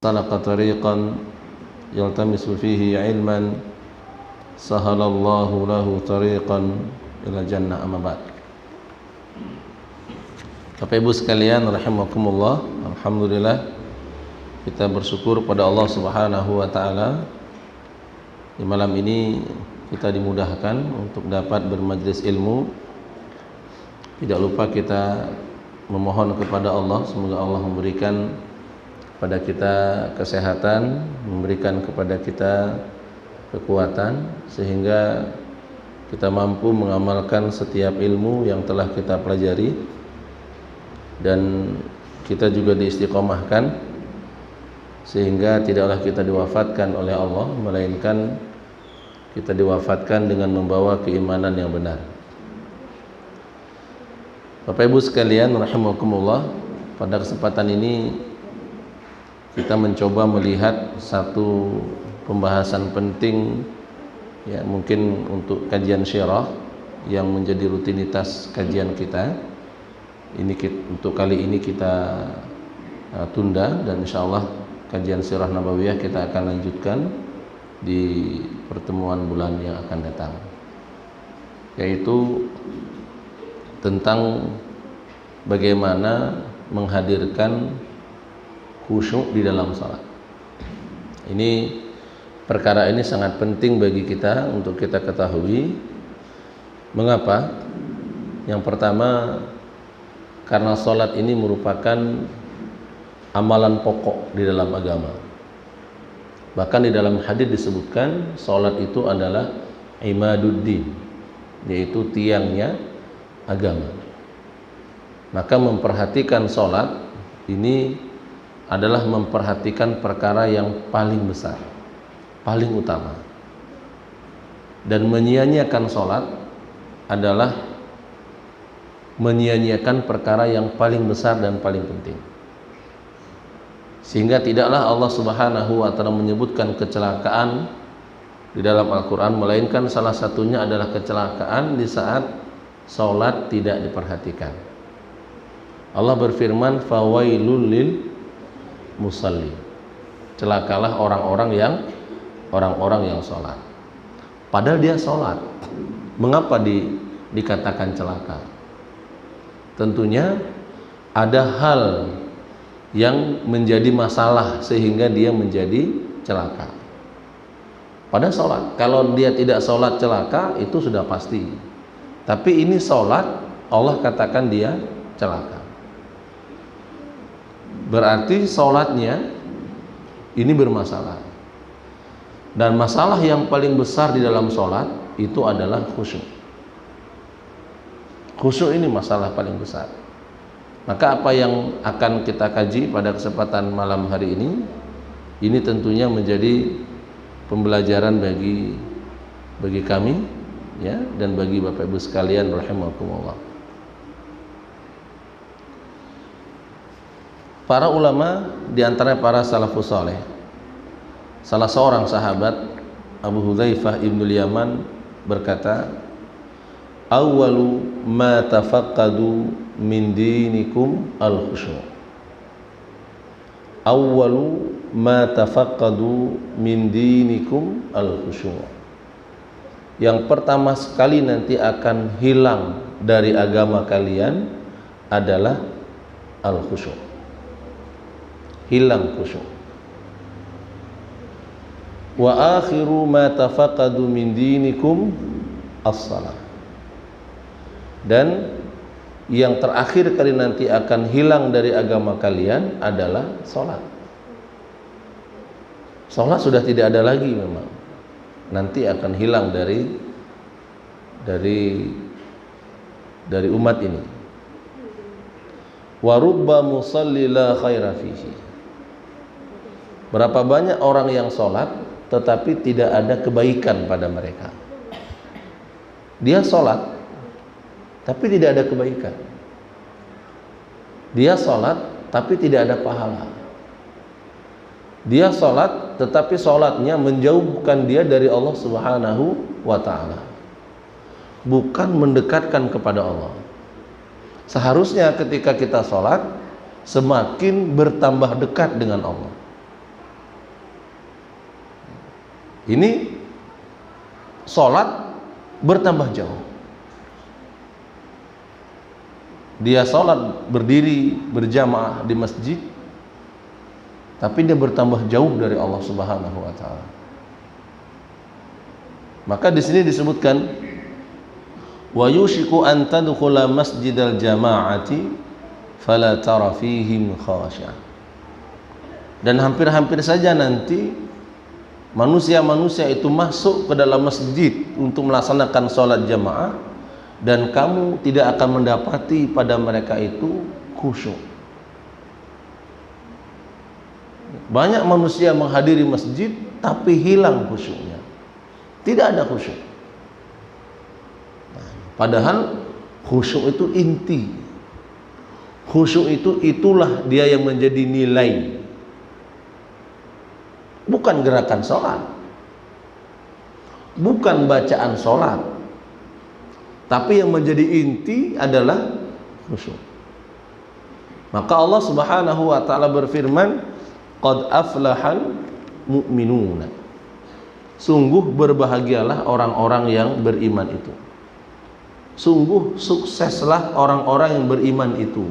salaka tariqan yaltamisu fihi ilman sahalallahu lahu tariqan ila jannah. Amma ba'd. Bapak Ibu sekalian rahimakumullah, alhamdulillah kita bersyukur pada Allah Subhanahu wa taala. Di malam ini kita dimudahkan untuk dapat bermajlis ilmu. Tidak lupa kita memohon kepada Allah, semoga Allah memberikan kepada kita kesehatan, memberikan kepada kita kekuatan, sehingga kita mampu mengamalkan setiap ilmu yang telah kita pelajari, dan kita juga diistiqomahkan sehingga tidaklah kita diwafatkan oleh Allah, melainkan kita diwafatkan dengan membawa keimanan yang benar. Bapak Ibu sekalian rahimakumullah, pada kesempatan ini kita mencoba melihat satu pembahasan penting, ya, mungkin untuk kajian syirah yang menjadi rutinitas kajian kita. Untuk kali ini kita tunda, dan insyaallah kajian sirah nabawiyah kita akan lanjutkan di pertemuan bulan yang akan datang, yaitu tentang bagaimana menghadirkan khusyuk di dalam salat. Perkara ini sangat penting bagi kita untuk kita ketahui. Mengapa? Yang pertama, karena salat ini merupakan amalan pokok di dalam agama. Bahkan di dalam hadis disebutkan salat itu adalah imaduddin, yaitu tiangnya agama. Maka memperhatikan salat ini adalah memperhatikan perkara yang paling besar, paling utama. Dan menyia-nyiakan salat adalah menyia-nyiakan perkara yang paling besar dan paling penting. Sehingga tidaklah Allah Subhanahu wa taala menyebutkan kecelakaan di dalam Al-Qur'an, melainkan salah satunya adalah kecelakaan di saat salat tidak diperhatikan. Allah berfirman, fawailul lil musalli, celakalah orang-orang yang sholat. Padahal dia sholat. Mengapa dikatakan celaka? Tentunya ada hal yang menjadi masalah sehingga dia menjadi celaka. Pada sholat, kalau dia tidak sholat celaka, itu sudah pasti. Tapi ini sholat, Allah katakan dia celaka. Berarti sholatnya ini bermasalah. Dan masalah yang paling besar di dalam sholat itu adalah khusyuk. Khusyuk ini masalah paling besar. Maka apa yang akan kita kaji pada kesempatan malam hari ini tentunya menjadi pembelajaran bagi kami, ya, dan bagi Bapak Ibu sekalian rahimakumullah. Para ulama, diantaranya para salafus saleh, salah seorang sahabat, Abu Hudzaifah ibnul Yaman, berkata, awwalu ma tafaqqadu min dinikum al-khusyu'. Awwalu ma tafaqqadu min dinikum al-khusyu'. Yang pertama sekali nanti akan hilang dari agama kalian adalah al-khusyu'. Hilang khusyuk. Wa akhiru ma tafaqqadu min dinikum as-salah. Dan yang terakhir kali nanti akan hilang dari agama kalian adalah salat. Salat sudah tidak ada lagi, memang nanti akan hilang dari umat ini. Wa rubba musalli la khaira fihi. Berapa banyak orang yang sholat tetapi tidak ada kebaikan pada mereka. Dia sholat tapi tidak ada kebaikan. Dia sholat tapi tidak ada pahala. Dia sholat tetapi sholatnya menjauhkan dia dari Allah Subhanahu wa ta'ala, bukan mendekatkan kepada Allah. Seharusnya ketika kita sholat semakin bertambah dekat dengan Allah. Ini sholat bertambah jauh. Dia sholat berdiri berjamaah di masjid, tapi dia bertambah jauh dari Allah Subhanahu wa taala. Maka di sini disebutkan wa yushiku an tadkhula masjidal jama'ati fala tara fihim khashi'a. Dan hampir-hampir saja nanti manusia-manusia itu masuk ke dalam masjid untuk melaksanakan sholat jamaah, dan kamu tidak akan mendapati pada mereka itu khusyuk. Banyak manusia menghadiri masjid tapi hilang khusyuknya, tidak ada khusyuk. Padahal khusyuk itu inti. Khusyuk itu itulah dia yang menjadi nilai, bukan gerakan sholat, bukan bacaan sholat, tapi yang menjadi inti adalah khusyuk. Maka Allah Subhanahu wa taala berfirman, qad aflahal mu'minuna. Sungguh berbahagialah orang-orang yang beriman itu. Sungguh sukseslah orang-orang yang beriman itu.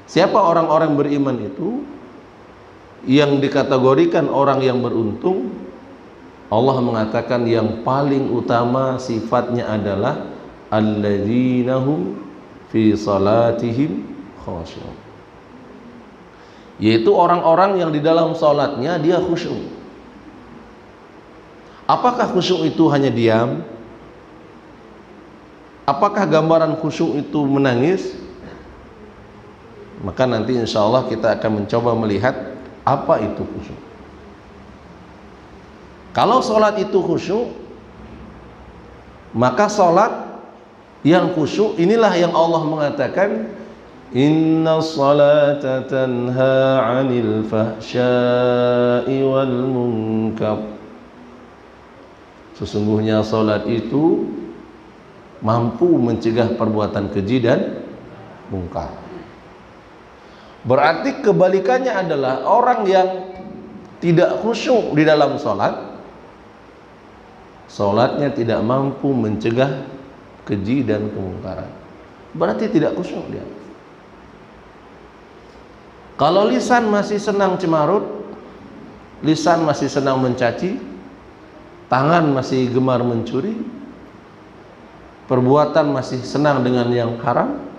Siapa orang-orang beriman itu? Yang dikategorikan orang yang beruntung, Allah mengatakan yang paling utama sifatnya adalah alladzina hum fi salatihim khashi'un, yaitu orang-orang yang di dalam salatnya dia khusyuk. Apakah khusyuk itu hanya diam? Apakah gambaran khusyuk itu menangis? Maka nanti insya Allah kita akan mencoba melihat apa itu khusyuk. Kalau sholat itu khusyuk, maka sholat yang khusyuk inilah yang Allah mengatakan, inna sholata tanha 'anil fahsya'i wal munkar. Sesungguhnya sholat itu mampu mencegah perbuatan keji dan mungkar. Berarti kebalikannya adalah orang yang tidak khusyuk di dalam sholat, sholatnya tidak mampu mencegah keji dan kemungkaran. Berarti tidak khusyuk dia. Kalau lisan masih senang cemarut, lisan masih senang mencaci, tangan masih gemar mencuri, perbuatan masih senang dengan yang haram,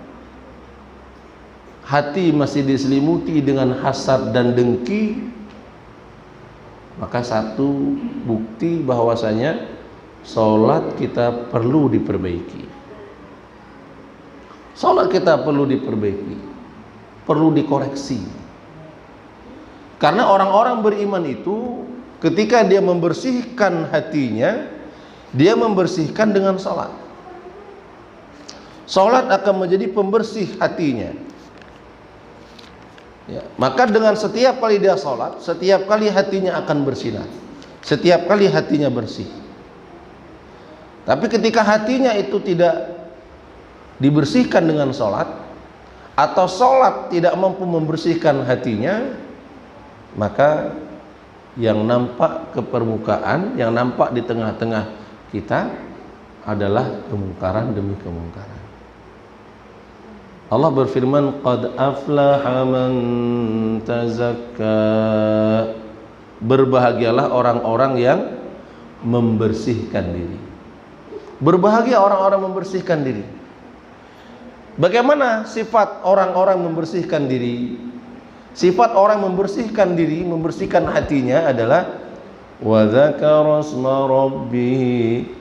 hati masih diselimuti dengan hasad dan dengki, maka satu bukti bahwasanya sholat kita perlu diperbaiki. Sholat kita perlu diperbaiki, perlu dikoreksi. Karena orang-orang beriman itu ketika dia membersihkan hatinya, dia membersihkan dengan sholat. Sholat akan menjadi pembersih hatinya. Ya, maka dengan setiap kali dia sholat, setiap kali hatinya akan bersinar, setiap kali hatinya bersih. Tapi ketika hatinya itu tidak dibersihkan dengan sholat, atau sholat tidak mampu membersihkan hatinya, maka yang nampak ke permukaan, yang nampak di tengah-tengah kita adalah kemungkaran demi kemungkaran. Allah berfirman, qad aflaha man tazakka. Berbahagialah orang-orang yang membersihkan diri. Berbahagia orang-orang membersihkan diri. Bagaimana sifat orang-orang membersihkan diri? Sifat orang membersihkan diri, membersihkan hatinya adalah wa dzakara asma rabbih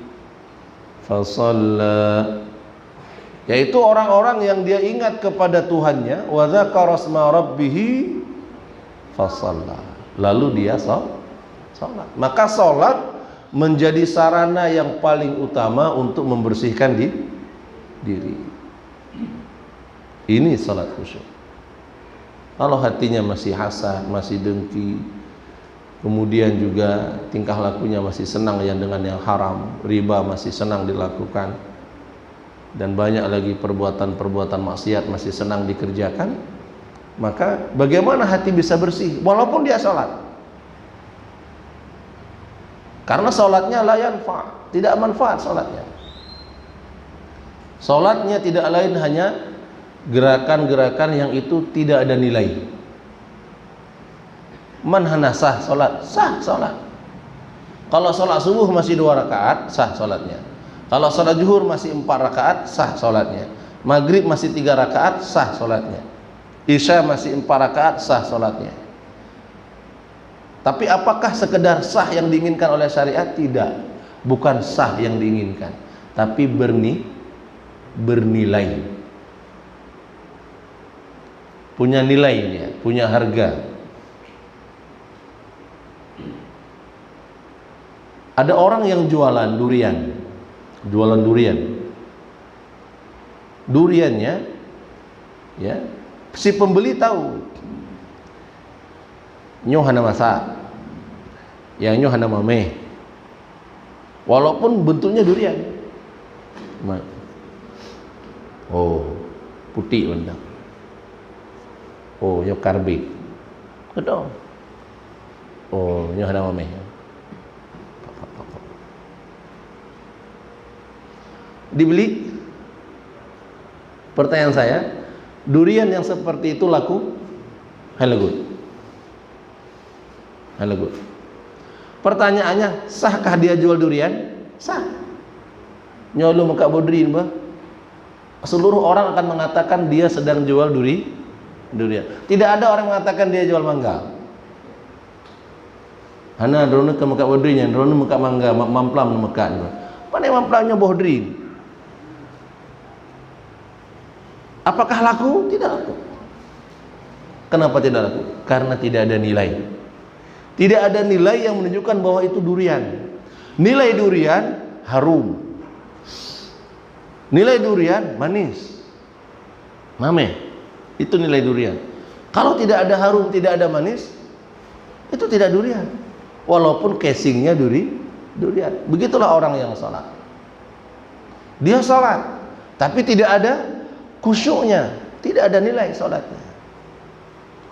fasalla, yaitu orang-orang yang dia ingat kepada Tuhannya, wa dzakara asma rabbih fasalla, lalu dia salat. Maka salat menjadi sarana yang paling utama untuk membersihkan diri. Ini salat khusyuk. Kalau hatinya masih hasad, masih dengki, kemudian juga tingkah lakunya masih senang yang dengan yang haram, riba masih senang dilakukan, dan banyak lagi perbuatan-perbuatan maksiat masih senang dikerjakan, maka bagaimana hati bisa bersih walaupun dia sholat? Karena sholatnya la yanfa, tidak manfaat sholatnya. Sholatnya tidak lain hanya gerakan-gerakan yang itu tidak ada nilai. Man hana sah sholat, sah sholat. Kalau sholat subuh masih 2 rakaat, sah sholatnya. Kalau sholat zuhur masih 4 rakaat, sah sholatnya. Maghrib masih 3 rakaat, sah sholatnya. Isya masih 4 rakaat, sah sholatnya. Tapi apakah sekedar sah yang diinginkan oleh syariat? Tidak. Bukan sah yang diinginkan, tapi bernilai. Punya nilai dia, punya harga. Ada orang yang jualan durian. Jualan durian. Duriannya ya, si pembeli tahu nyoh hana masak, yang nyoh hana mameh, walaupun bentuknya durian. Oh, putih benda. Oh, nyoh karbit. Kedong. Oh, nyoh hana mameh. Dibeli. Pertanyaan saya, durian yang seperti itu laku? Halagut. Pertanyaannya, sahkah dia jual durian? Sah. Nyolu muka bodrin bah. Seluruh orang akan mengatakan dia sedang jual durian. Tidak ada orang mengatakan dia jual mangga. Hana drone ke muka bodrinnya, drone muka mangga, mamplam muka. Mana mamplamnya bodrin? Apakah laku? Tidak laku. Kenapa tidak laku? Karena tidak ada nilai. Tidak ada nilai yang menunjukkan bahwa itu durian. Nilai durian harum. Nilai durian manis. Mame. Itu nilai durian. Kalau tidak ada harum, tidak ada manis, itu tidak durian. Walaupun casingnya durian. Begitulah orang yang salat. Dia salat, tapi tidak ada khusyuknya, tidak ada nilai salatnya.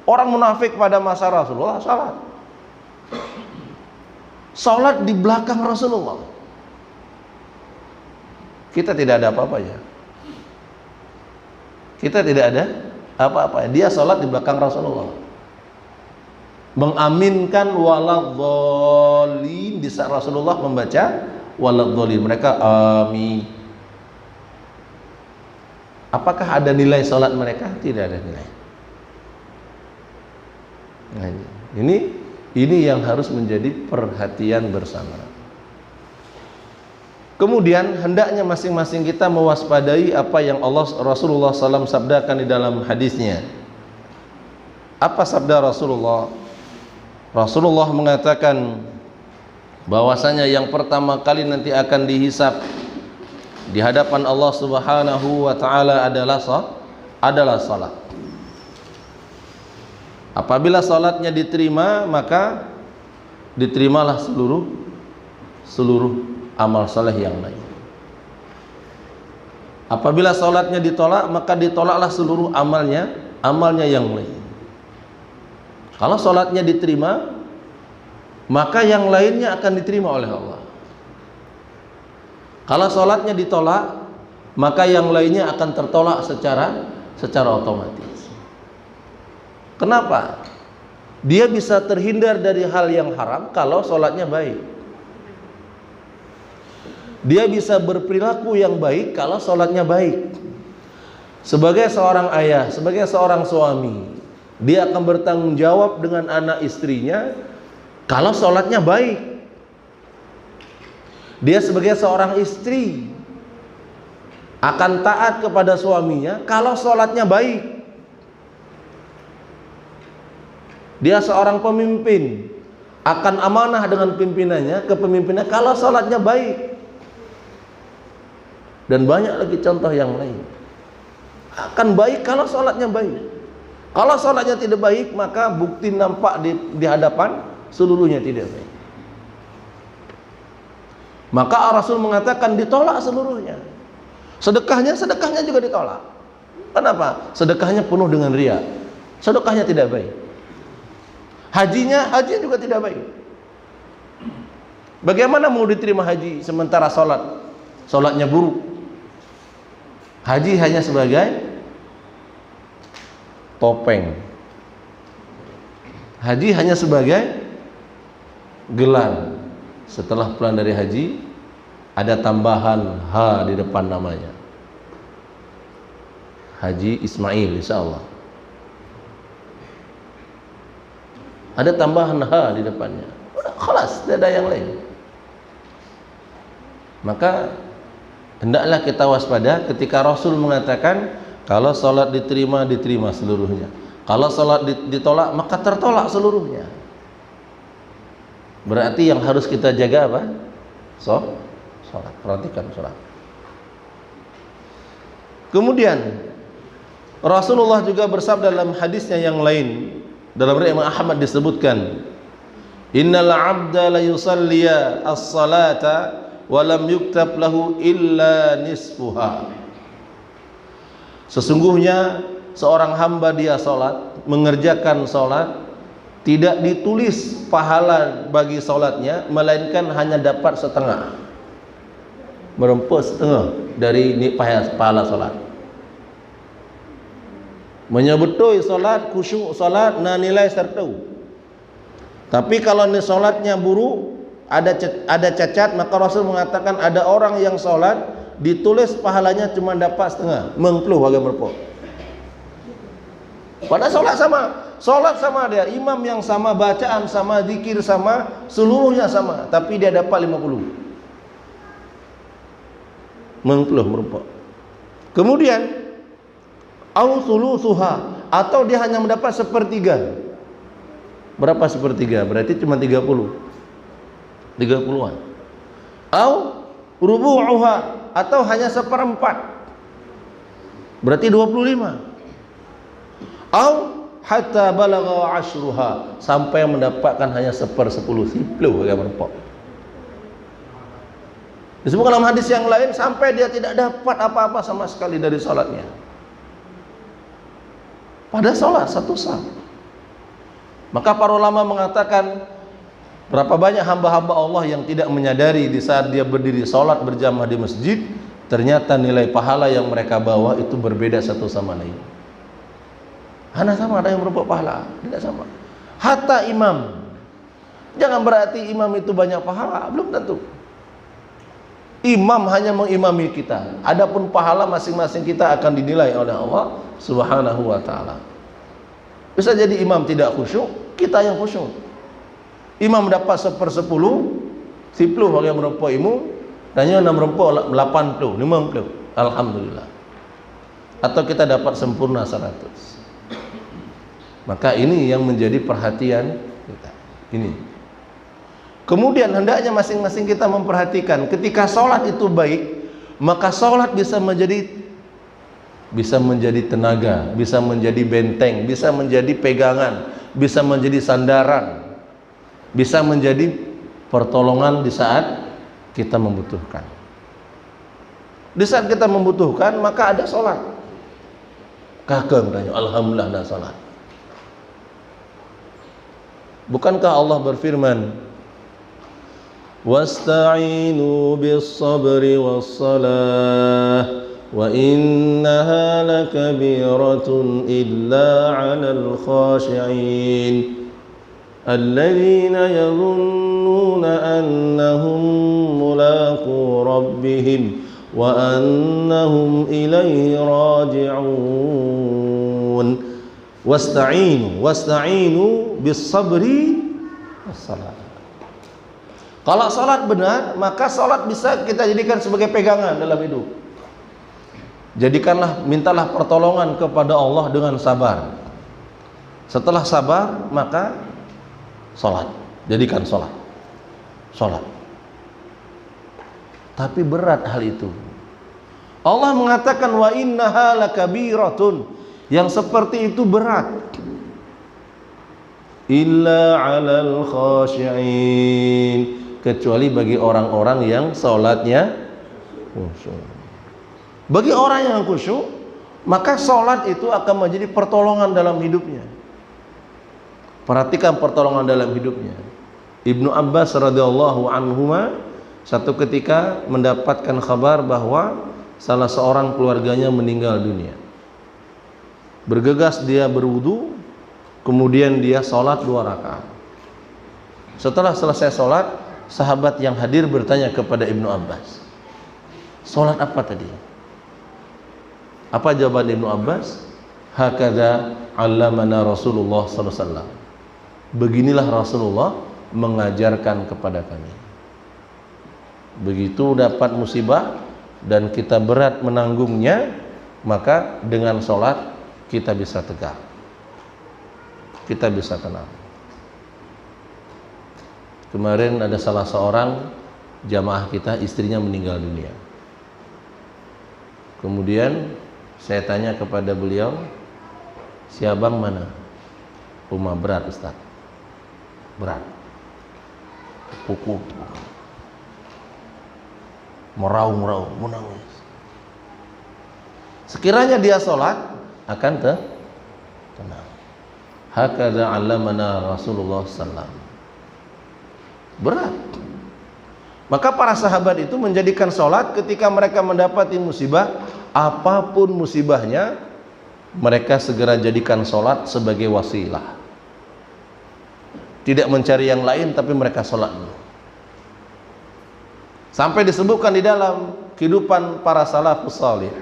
Orang munafik pada masa Rasulullah salat di belakang Rasulullah. Kita tidak ada apa-apanya. Kita tidak ada apa-apa. Dia salat di belakang Rasulullah, mengaminkan waladhdallin di saat Rasulullah membaca waladhdallin. Mereka amin. Apakah ada nilai salat mereka? Tidak ada nilai. Nah, ini yang harus menjadi perhatian bersama. Kemudian hendaknya masing-masing kita mewaspadai apa yang Rasulullah SAW sabdakan di dalam hadisnya. Apa sabda Rasulullah? Rasulullah mengatakan bahwasanya yang pertama kali nanti akan dihisab di hadapan Allah Subhanahu wa taala adalah salat. Apabila salatnya diterima, maka diterimalah seluruh amal saleh yang lain. Apabila salatnya ditolak, maka ditolaklah seluruh amalnya yang lain. Kalau salatnya diterima, maka yang lainnya akan diterima oleh Allah. Kalau sholatnya ditolak, maka yang lainnya akan tertolak secara otomatis. Kenapa? Dia bisa terhindar dari hal yang haram kalau sholatnya baik. Dia bisa berperilaku yang baik kalau sholatnya baik. Sebagai seorang ayah, sebagai seorang suami, dia akan bertanggung jawab dengan anak istrinya kalau sholatnya baik. Dia sebagai seorang istri akan taat kepada suaminya kalau sholatnya baik. Dia seorang pemimpin akan amanah dengan kepemimpinannya kalau sholatnya baik. Dan banyak lagi contoh yang lain. Akan baik kalau sholatnya baik. Kalau sholatnya tidak baik, maka bukti nampak di hadapan seluruhnya tidak baik. Maka Rasul mengatakan ditolak seluruhnya. Sedekahnya juga ditolak. Kenapa? Sedekahnya penuh dengan riya. Sedekahnya tidak baik. Hajinya juga tidak baik. Bagaimana mau diterima haji sementara sholatnya buruk? Haji hanya sebagai topeng. Haji hanya sebagai gelar. Setelah pulang dari haji, ada tambahan H di depan namanya. Haji Ismail, insya Allah. Ada tambahan H di depannya. Udah, khalas, tidak ada yang lain. Maka hendaklah kita waspada ketika Rasul mengatakan kalau sholat diterima, diterima seluruhnya. Kalau sholat ditolak, maka tertolak seluruhnya. Berarti yang harus kita jaga apa? Sholat. Perhatikan sholat. Kemudian Rasulullah juga bersabda dalam hadisnya yang lain, dalam riwayat Imam Ahmad disebutkan, innal abda la yusalliya as-salata wa lam yuktab lahu illa nisfuha. Sesungguhnya seorang hamba dia salat, mengerjakan salat, tidak ditulis pahala bagi salatnya, melainkan hanya dapat setengah, meremput setengah dari pahala salat. Menyebutui solat, khusyuk solat, na nilai serta. Tapi kalau ni solatnya buruk, ada cacat, maka Rasul mengatakan ada orang yang solat ditulis pahalanya cuma dapat setengah, mengkeluh bagai merpok. Pada solat sama dia, imam yang sama, bacaan sama, zikir sama, seluruhnya sama, tapi dia dapat 50. Mengkeluh merpok. Kemudian au sulusuha, atau dia hanya mendapat sepertiga. Berapa sepertiga? Berarti cuma 30-an. Au rubu'uha, atau hanya seperempat. Berarti 25. Au hatta balagha ashruha, sampai mendapatkan hanya 1/10, sipluh kayak merpok. Disebutkan dalam hadis yang lain sampai dia tidak dapat apa-apa sama sekali dari salatnya. Pada sholat satu sah. Maka para ulama mengatakan, berapa banyak hamba-hamba Allah yang tidak menyadari di saat dia berdiri sholat berjamaah di masjid, ternyata nilai pahala yang mereka bawa itu berbeda satu sama lain. Hanya sama, ada yang berapa pahala, tidak sama. Hatta imam, jangan berarti imam itu banyak pahala, belum tentu. Imam hanya mengimami kita. Adapun pahala masing-masing kita akan dinilai oleh Allah Subhanahu wa ta'ala. Bisa jadi imam tidak khusyuk, kita yang khusyuk. Imam dapat 1/10, sipluh bagi merempok imu, dan yang merempok 80, 50. Alhamdulillah. Atau kita dapat sempurna 100. Maka ini yang menjadi perhatian kita. Ini. Kemudian hendaknya masing-masing kita memperhatikan, ketika sholat itu baik, maka sholat bisa menjadi tenaga, bisa menjadi benteng, bisa menjadi pegangan, bisa menjadi sandaran, bisa menjadi pertolongan di saat kita membutuhkan. Di saat kita membutuhkan, maka ada sholat. Kagum tanya, alhamdulillah ada sholat. Bukankah Allah berfirman, wasta'inu bis-sabri was-salah wa innaha lakabiratun illa 'alal khashi'in alladzina yadhunnuna annahum mulaqu rabbihim wa annahum ilaihi raji'un. Wasta'inu bis-sabri was-salah. Kalau salat benar, maka salat bisa kita jadikan sebagai pegangan dalam hidup. Jadikanlah, mintalah pertolongan kepada Allah dengan sabar. Setelah sabar, maka salat. Jadikan salat. Salat. Tapi berat hal itu. Allah mengatakan wa innaha lakabiratun. Yang seperti itu berat. Illa 'alal khashi'in, kecuali bagi orang-orang yang salatnya khusyuk. Bagi orang yang khusyuk, maka salat itu akan menjadi pertolongan dalam hidupnya. Perhatikan pertolongan dalam hidupnya. Ibnu Abbas radhiyallahu anhuma satu ketika mendapatkan kabar bahwa salah seorang keluarganya meninggal dunia. Bergegas dia berwudu, kemudian dia sholat 2 rakaat. Setelah selesai sholat, sahabat yang hadir bertanya kepada Ibnu Abbas, sholat apa tadi? Apa jawaban Ibnu Abbas? Hakadha 'allamana Rasulullah sallallahu alaihi wasallam. Beginilah Rasulullah mengajarkan kepada kami. Begitu dapat musibah dan kita berat menanggungnya, maka dengan sholat kita bisa tegak, kita bisa tenang. Kemarin ada salah seorang jamaah kita, istrinya meninggal dunia. Kemudian saya tanya kepada beliau, si abang mana? Rumah berat Ustaz, berat, pukul, meraung-raung, menangis. Sekiranya dia sholat akan tenang. Hakadha 'allamana Rasulullah sallallahu. Berat. Maka para sahabat itu menjadikan sholat ketika mereka mendapati musibah, apapun musibahnya, mereka segera jadikan sholat sebagai wasilah. Tidak mencari yang lain, tapi mereka sholat dulu. Sampai disebutkan di dalam kehidupan para salafus salih,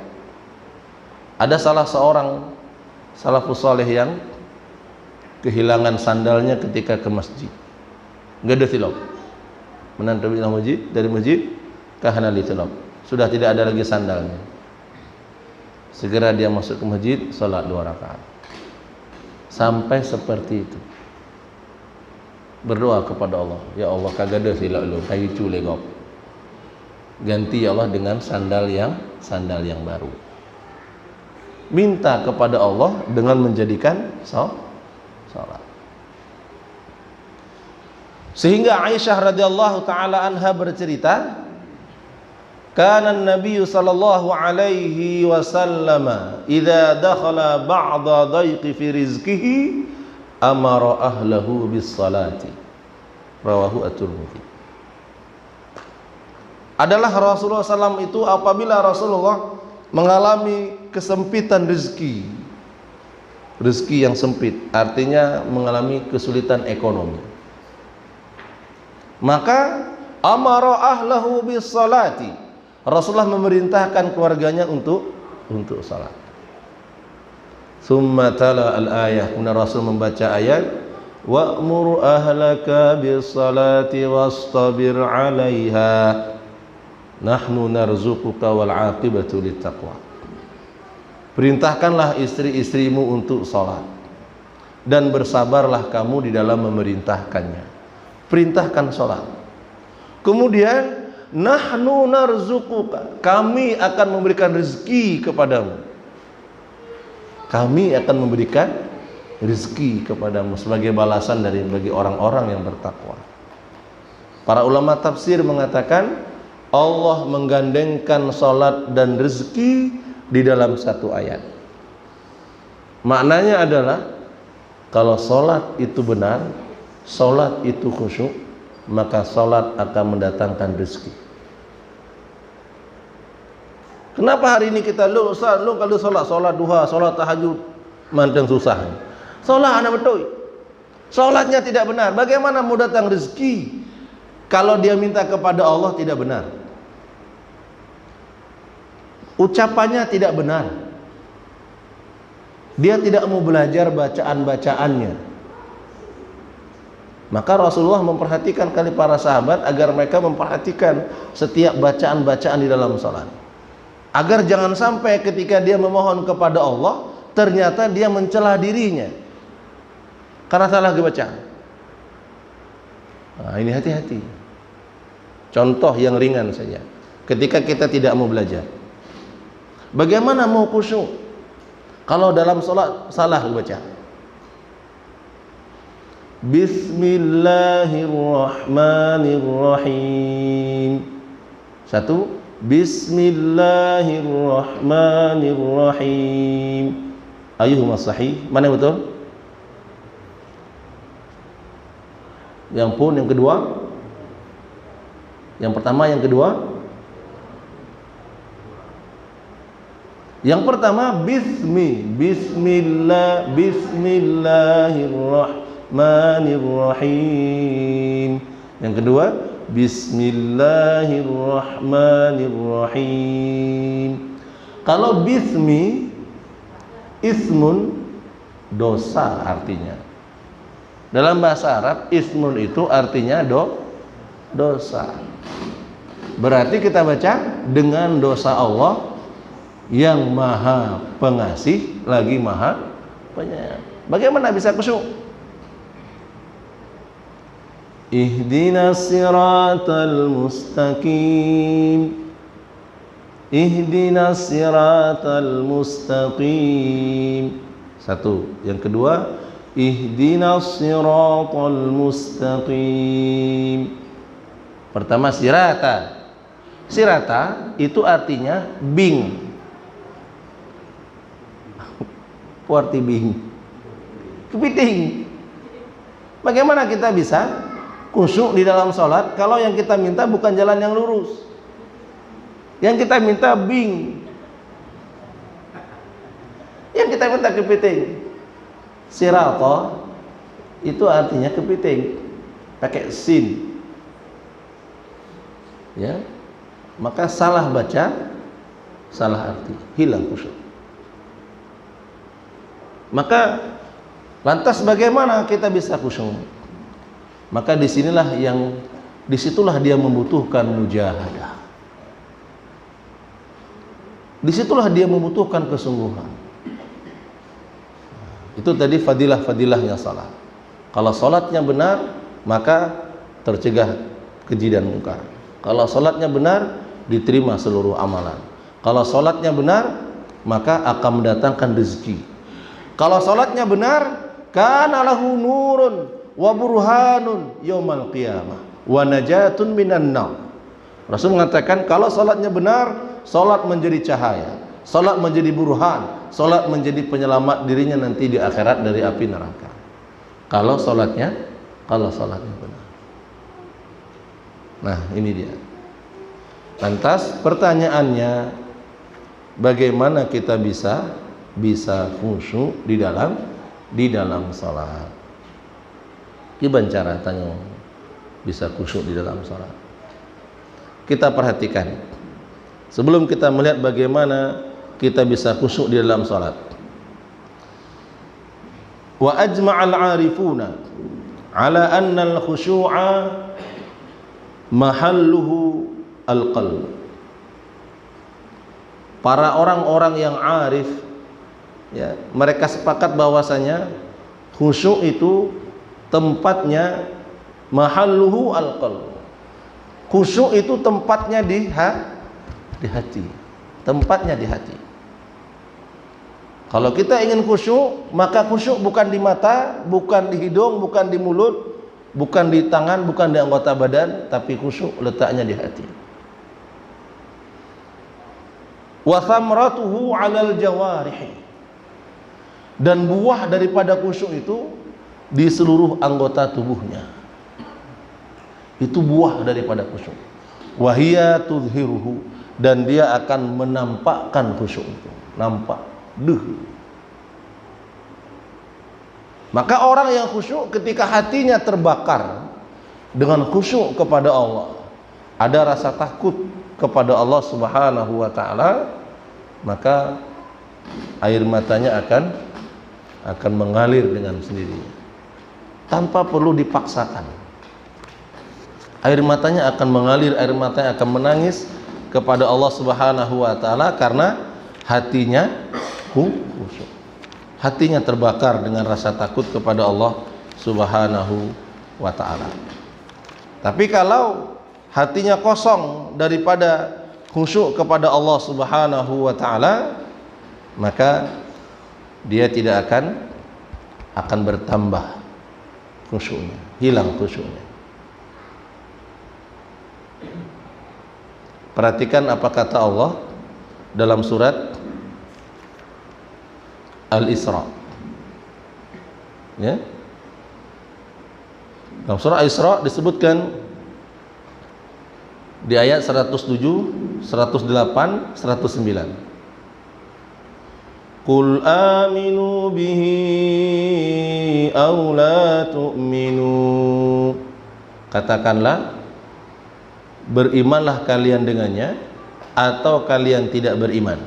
ada salah seorang salafus salih yang kehilangan sandalnya ketika ke masjid. Enggak ada tilap. Menantu masjid, dari masjid ke hanali tilap. Sudah tidak ada lagi sandalnya. Segera dia masuk ke masjid, salat 2 rakaat. Sampai seperti itu. Berdoa kepada Allah, ya Allah kagak ada silap lu, kayu cule gop. Ganti ya Allah dengan sandal yang baru. Minta kepada Allah dengan menjadikan salat. Sehingga Aisyah radhiyallahu taala anha bercerita, kana an-nabiy sallallahu alaihi wasallam idza dakhala ba'da dhaiqi fi rizqihi amara ahlahu bis salati. Rawahu at-Tirmidzi. Adalah Rasulullah SAW itu apabila Rasulullah mengalami kesempitan rezeki yang sempit, artinya mengalami kesulitan ekonomi, maka amara ahlahu bis salati, Rasulullah memerintahkan keluarganya untuk salat. Summa tala al-ayah, kemudian Rasul membaca ayat, wa'mur ahlaka bis salati wastabir 'alaiha nahnu narzuquka wal 'aqibatu littaqwa. Perintahkanlah istri-istrimu untuk salat dan bersabarlah kamu di dalam memerintahkannya. Perintahkan salat. Kemudian nahnu narzuquka, kami akan memberikan rezeki kepadamu. Kami akan memberikan rezeki kepadamu sebagai balasan bagi orang-orang yang bertakwa. Para ulama tafsir mengatakan Allah menggandengkan salat dan rezeki di dalam satu ayat. Maknanya adalah kalau salat itu benar, salat itu khusyuk, maka salat akan mendatangkan rezeki. Kenapa hari ini kita lu kalau salat duha, salat tahajud manteng susah. Salat anak betul. Salatnya tidak benar. Bagaimana mau datang rezeki kalau dia minta kepada Allah tidak benar? Ucapannya tidak benar. Dia tidak mau belajar bacaan-bacaannya. Maka Rasulullah memperhatikan kali para sahabat agar mereka memperhatikan setiap bacaan-bacaan di dalam salat. Agar jangan sampai ketika dia memohon kepada Allah, ternyata dia mencela dirinya karena salah baca. Nah, ini hati-hati. Contoh yang ringan saja. Ketika kita tidak mau belajar, bagaimana mau khusyuk kalau dalam salat salah baca? Bismillahirrahmanirrahim. Satu, Bismillahirrahmanirrahim. Ayyuhuma sahih? Mana yang betul? Yang pun yang kedua. Yang pertama, yang kedua. Yang pertama bismillahirrahmanirrahim. Yang kedua bismillahirrahmanirrahim. Kalau bismi ismun, dosa artinya. Dalam bahasa Arab ismun itu artinya dosa. Berarti kita baca dengan dosa Allah yang maha pengasih lagi maha penyayang. Bagaimana bisa khusyuk? Ihdinas siratal mustaqim. Ihdinas siratal mustaqim. Satu. Yang kedua, ihdinas siratal mustaqim. Pertama sirata. Sirata itu artinya bing. Arti bing, kepiting. Bagaimana kita bisa khusyuk di dalam sholat kalau yang kita minta bukan jalan yang lurus, yang kita minta bing, yang kita minta kepiting. Sirata itu artinya kepiting, pakai sin, ya. Maka salah baca, salah arti, hilang khusyuk. Maka lantas bagaimana kita bisa khusyuk? Maka disitulah dia membutuhkan mujahadah. Disitulah dia membutuhkan kesungguhan. Itu tadi fadilah-fadilahnya salat. Kalau salatnya benar, maka tercegah keji dan mungkar. Kalau salatnya benar, diterima seluruh amalan. Kalau salatnya benar, maka akan mendatangkan rezeki. Kalau salatnya benar, kana lahu nurun wa burhanun yaumal qiyamah wa najatun minan nar. Rasul mengatakan kalau salatnya benar, salat menjadi cahaya, salat menjadi burhan, salat menjadi penyelamat dirinya nanti di akhirat dari api neraka. Kalau salatnya benar. Nah, ini dia. Lantas pertanyaannya, bagaimana kita bisa khusyuk di dalam salat? Gimana cara tanya bisa khusyuk di dalam salat? Kita perhatikan sebelum kita melihat bagaimana kita bisa khusyuk di dalam salat. Wa ajma'al 'arifuna 'ala anna al-khusyu'a mahalluhu al-qalb. Para orang-orang yang arif, ya, mereka sepakat bahwasanya khusyuk itu tempatnya mahalluhu al-qalb. Khusyuk itu tempatnya di hati. Tempatnya di hati. Kalau kita ingin khusyuk, maka khusyuk bukan di mata, bukan di hidung, bukan di mulut, bukan di tangan, bukan di anggota badan, tapi khusyuk letaknya di hati. Wa thamratuhu 'alal jawarih. Dan buah daripada khusyuk itu di seluruh anggota tubuhnya. Itu buah daripada khusyuk. Wa hiya tudhiruhu, dan dia akan menampakkan khusyuk itu. Nampak. Maka orang yang khusyuk ketika hatinya terbakar dengan khusyuk kepada Allah, ada rasa takut kepada Allah Subhanahu wa taala, maka air matanya akan mengalir dengan sendirinya tanpa perlu dipaksakan. Air matanya akan mengalir, air matanya akan menangis kepada Allah Subhanahu wa taala karena hatinya khusyuk. Hatinya terbakar dengan rasa takut kepada Allah Subhanahu wa taala. Tapi kalau hatinya kosong daripada khusyuk kepada Allah Subhanahu wa taala, maka dia tidak akan bertambah khusyuknya, hilang khusyuknya. Perhatikan apa kata Allah dalam surat Al-Isra, ya. Dalam surah Isra disebutkan di ayat 107, 108, 109. Qul aminu bihi aw la tu'minu. Katakanlah, berimanlah kalian dengannya atau kalian tidak beriman.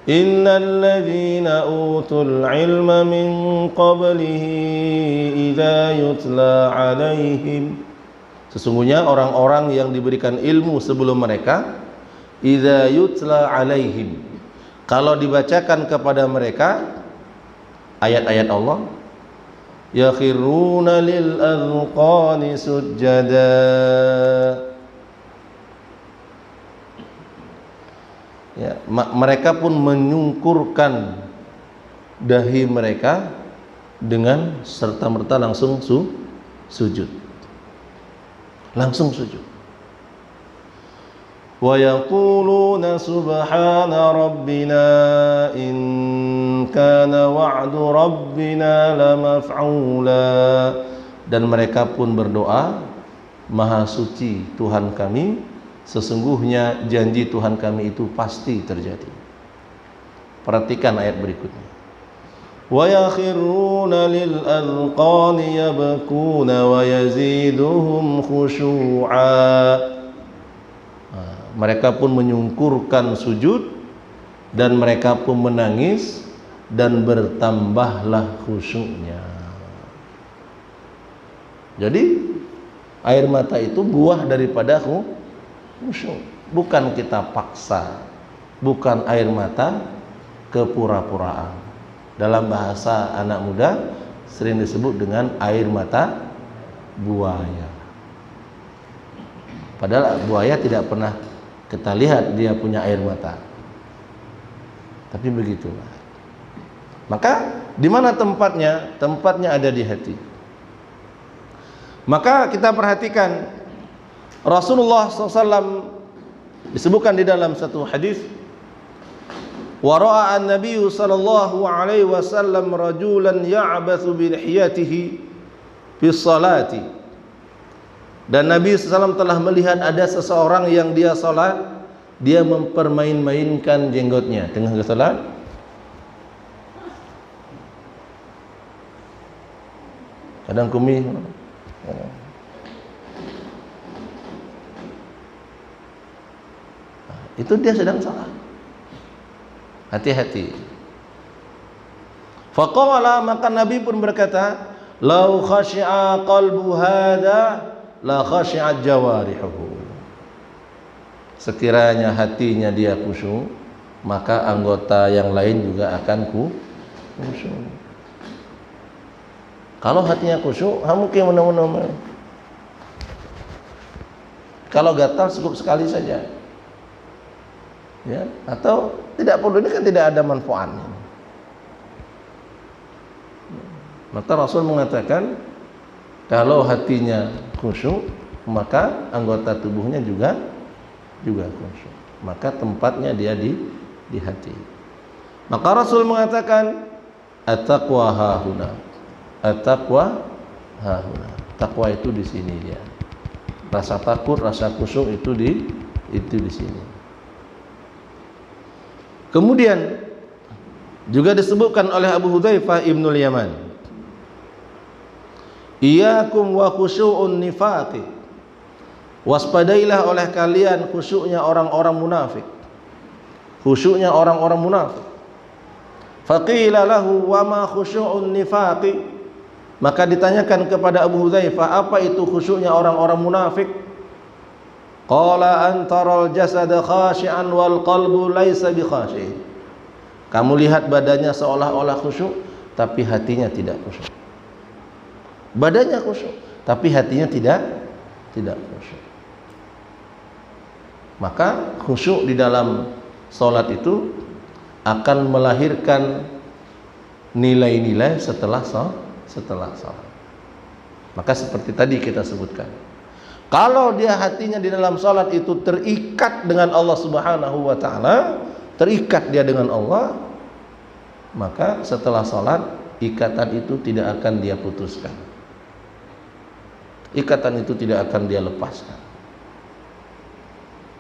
Innal ladzina utul ilma min qablihi idza yutla alaihim. Sesungguhnya orang-orang yang diberikan ilmu sebelum mereka, idza yutla alaihim, kalau dibacakan kepada mereka ayat-ayat Allah, yakhiruna lil azqani sujada. Ya, mereka pun menyungkurkan dahi mereka dengan serta-merta langsung sujud. Langsung sujud. Wa yaquluna subhana rabbina in kana wa'du rabbina lamaf'ula. Dan mereka pun berdoa, Maha suci Tuhan kami, sesungguhnya janji Tuhan kami itu pasti terjadi. Perhatikan ayat berikutnya. Wa yakhiruna lil azqani yabkuna wa yaziduhum khusyu'a. Mereka pun menyungkurkan sujud dan mereka pun menangis dan bertambahlah khusyuknya. Jadi air mata itu buah daripada khusyuk, bukan kita paksa, bukan air mata kepura-puraan. Dalam bahasa anak muda sering disebut dengan air mata buaya. Padahal buaya tidak pernah kita lihat dia punya air mata. Tapi begitulah. Maka di mana tempatnya? Tempatnya ada di hati. Maka kita perhatikan Rasulullah SAW disebutkan di dalam satu hadis, wa ra'a an-nabiy sallallahu alaihi wasallam rajulan ya'bathu bi lihiyatihi fi sholati. Dan Nabi SAW telah melihat ada seseorang yang dia salat, dia mempermain-mainkan jenggotnya tengah salat. Kadang kumis. Itu dia sedang salat. Hati-hati. Faqala, maka Nabi pun berkata, lau khashi'a qalbu hadha la khashi'at jawarihuhu. Sekiranya hatinya dia khusyuk, maka anggota yang lain juga akan khusyuk. Kalau hatinya khusyuk, mungkin mana-mana. Kalau gatal cukup sekali saja. Ya, atau tidak perlu, ini kan tidak ada manfaatnya. Maka Rasul mengatakan kalau hatinya khusyuk, maka anggota tubuhnya juga khusyuk. Maka tempatnya dia di hati. Maka Rasul mengatakan at-taqwa hahuna. At-taqwa hahuna. Takwa itu di sini dia. Rasa takut, rasa khusyuk itu di sini. Kemudian juga disebutkan oleh Abu Hudzaifah Ibnul Yaman, iyyakum wa khusyu'un nifaqi. Waspadailah oleh kalian khusyuknya orang-orang munafik. Khusyuknya orang-orang munafik. Faqila lahu wa ma khusyu'un nifaqi. Maka ditanyakan kepada Abu Hudzaifah, apa itu khusyuknya orang-orang munafik? Qala antaral jasada khashi'an wal qalbu laisa bi khashi'in. Kamu lihat badannya seolah-olah khusyuk, tapi hatinya tidak khusyuk. Badannya khusyuk, tapi hatinya tidak khusyuk. Maka khusyuk di dalam salat itu akan melahirkan nilai-nilai setelah salat. Maka seperti tadi kita sebutkan, kalau dia hatinya di dalam salat itu terikat dengan Allah Subhanahu wa taala, terikat dia dengan Allah, maka setelah salat ikatan itu tidak akan dia putuskan. ikatan itu tidak akan dia lepaskan.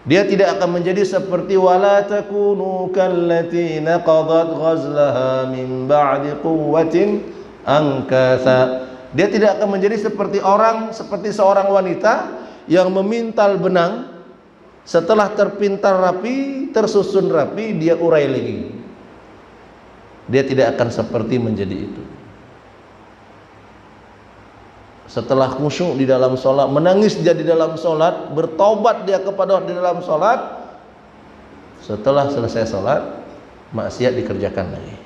Dia tidak akan menjadi seperti wala takunu kallati naqadat ghazlaha min ba'di quwwatin ankatha. Dia tidak akan menjadi seperti seorang wanita yang memintal benang, setelah terpintal rapi, tersusun rapi, dia urai lagi. Dia tidak akan seperti menjadi itu. Setelah khusyuk di dalam sholat, menangis dia di dalam sholat, bertobat dia kepada Allah di dalam sholat, setelah selesai sholat, maksiat dikerjakan lagi.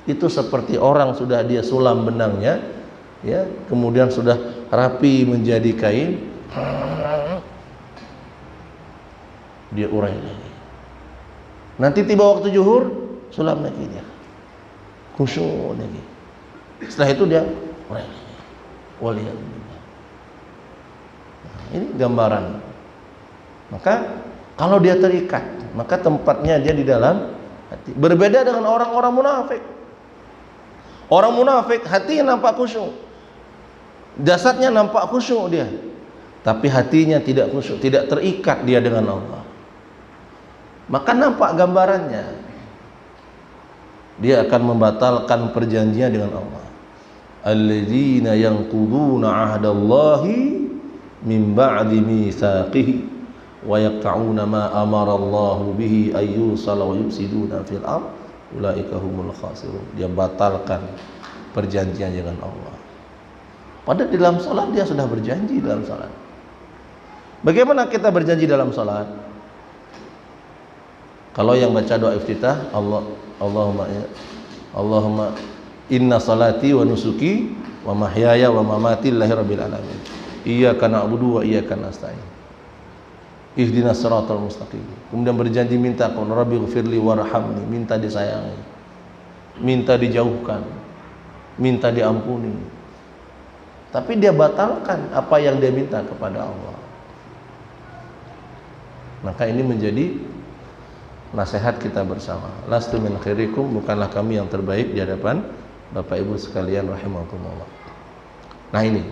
Itu seperti orang sudah dia sulam benangnya, ya, kemudian sudah rapi menjadi kain, dia urai lagi. Nanti tiba waktu zuhur, sulam lagi dia, khusyuk lagi. Setelah itu dia urai lagi. Waliyadzubillah. Nah, ini gambaran. Maka kalau dia terikat, maka tempatnya dia di dalam hati. Berbeda dengan orang-orang munafik. Orang munafik hatinya nampak khusyuk, jasadnya nampak khusyuk dia, tapi hatinya tidak khusyuk, tidak terikat dia dengan Allah. Maka nampak gambarannya, dia akan membatalkan perjanjian dengan Allah. Alladzina yanquduna ahdallahi min ba'di mitsaqihi wa yaqta'una ma amara Allahu bihi ayyusala wa yufsiduna fil ardh ulaika humul khasirun. Dia batalkan perjanjian dengan Allah. Padahal di dalam salat dia sudah berjanji dalam salat. Bagaimana kita berjanji dalam salat? Kalau yang baca doa iftitah, Allahumma inna salati wa nusuki wa mahyaya wa mamati lillahi rabbil alamin. Iyyaka na'budu wa iyyaka nasta'in. Ihdinas siratal mustaqim. Kemudian berjanji minta kepada Rabbi ghfirli warhamni, minta disayangi, minta dijauhkan, minta diampuni. Tapi dia batalkan apa yang dia minta kepada Allah. Maka ini menjadi nasihat kita bersama. Lastu min khairikum, bukanlah kami yang terbaik di hadapan Bapak Ibu sekalian rahimakumullah. Nah ini,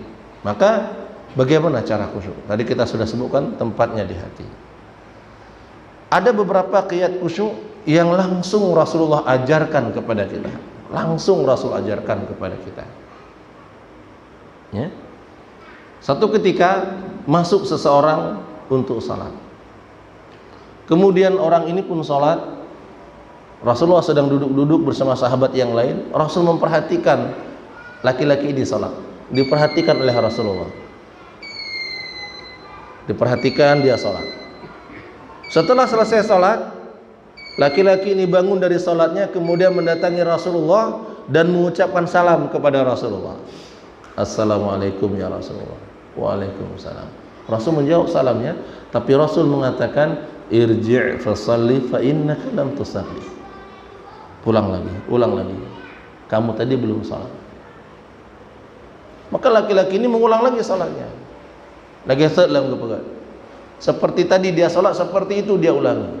maka bagaimana cara khusyuk? Tadi kita sudah sebutkan tempatnya di hati. Ada beberapa qiyat khusyuk yang langsung Rasulullah ajarkan kepada kita. Langsung Rasul ajarkan kepada kita. Ya. Satu ketika masuk seseorang untuk salat. Kemudian orang ini pun salat. Rasulullah sedang duduk-duduk bersama sahabat yang lain. Rasul memperhatikan laki-laki ini salat. Diperhatikan oleh Rasulullah. Diperhatikan dia salat. Setelah selesai salat, laki-laki ini bangun dari salatnya, kemudian mendatangi Rasulullah dan mengucapkan salam kepada Rasulullah. Assalamualaikum ya Rasulullah. Waalaikumsalam. Rasul menjawab salamnya, tapi Rasul mengatakan irji' fasalli fa innaka lam tusalli. Pulang lagi, ulang lagi. Kamu tadi belum salat. Maka laki-laki ini mengulang lagi salatnya. Lagi salam kepada. Seperti tadi dia salat, seperti itu dia ulangi.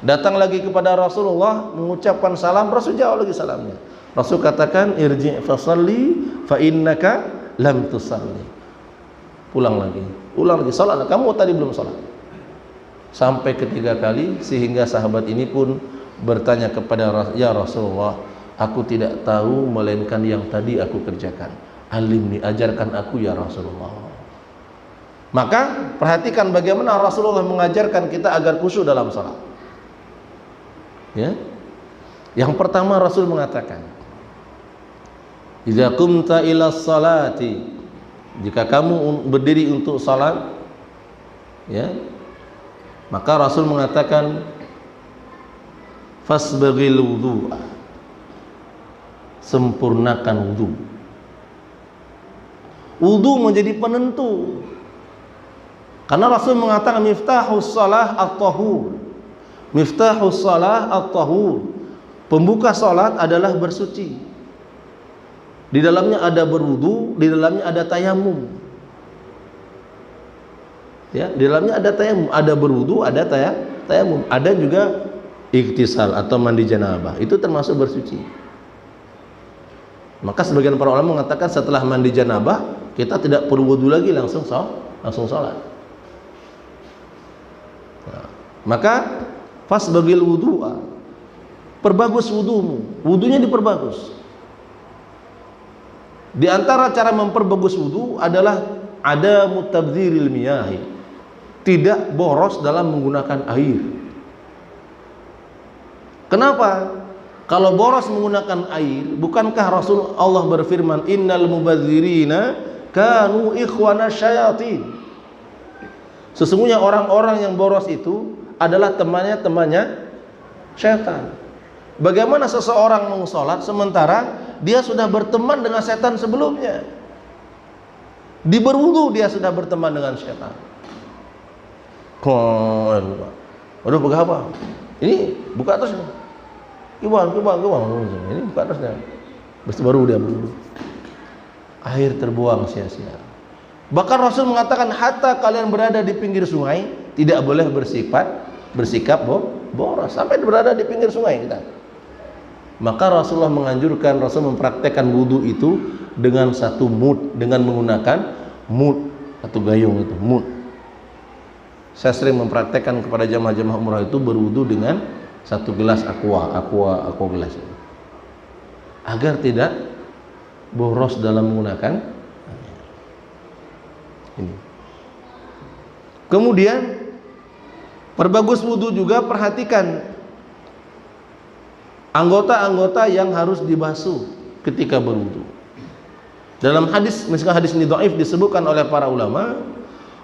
Datang lagi kepada Rasulullah, mengucapkan salam, Rasul jawab lagi salamnya. Rasul katakan irji' fasalli fa innaka lam tusalli. Pulang lagi, ulang lagi, salat. Kamu tadi belum salat. Sampai ketiga kali, sehingga sahabat ini pun bertanya kepada ya Rasulullah, aku tidak tahu melainkan yang tadi aku kerjakan. Alimni, ajarkan aku ya Rasulullah. Maka perhatikan bagaimana Rasulullah mengajarkan kita agar khusyuk dalam salat. Ya. Yang pertama Rasul mengatakan, idza qumta ila salati, jika kamu berdiri untuk salat, ya, maka Rasul mengatakan fasbaghil wudu'a, sempurnakan wudu. Wudu menjadi penentu, karena Rasul mengatakan miftahus shalah at-tahur. Miftahus shalah at-tahur, pembuka salat adalah bersuci. Di dalamnya ada berwudu, di dalamnya ada tayamum. Ya, di dalamnya ada tayamum, ada berwudu, ada tayamum, ada juga iktisal atau mandi janabah. Itu termasuk bersuci. Maka sebagian para ulama mengatakan setelah mandi janabah kita tidak perlu wudu lagi, langsung sholat. Nah, maka fasbagil wudu'a, perbagus wudumu, wudunya diperbagus. Di antara cara memperbagus wudu adalah ada mutabdziril miyahi, tidak boros dalam menggunakan air. Kenapa? Kalau boros menggunakan air, bukankah Rasul Allah berfirman, innal mubadzirina kanu ikhwana syayatin. Sesungguhnya orang-orang yang boros itu adalah temannya syaitan. Bagaimana seseorang mau sholat sementara dia sudah berteman dengan setan sebelumnya? Di berwudu dia sudah berteman dengan setan. Waduh, apa? Ini buka terusnya. Kibang. Ini buka terusnya. Baru dia berwudu. Air terbuang sia-sia. Bahkan Rasul mengatakan, hatta kalian berada di pinggir sungai tidak boleh bersikap boros sampai berada di pinggir sungai kita. Maka Rasulullah menganjurkan, Rasul mempraktekkan wudu itu dengan satu mud, dengan menggunakan mud atau gayung itu, mud. Saya sering mempraktekkan kepada jamaah-jamaah umrah itu berwudu dengan satu gelas aqua gelas itu, agar tidak boros dalam menggunakan ini. Kemudian perbagus wudu juga, perhatikan anggota-anggota yang harus dibasuh ketika berwudu. Dalam hadis, misalkan hadis ini dhaif, disebutkan oleh para ulama,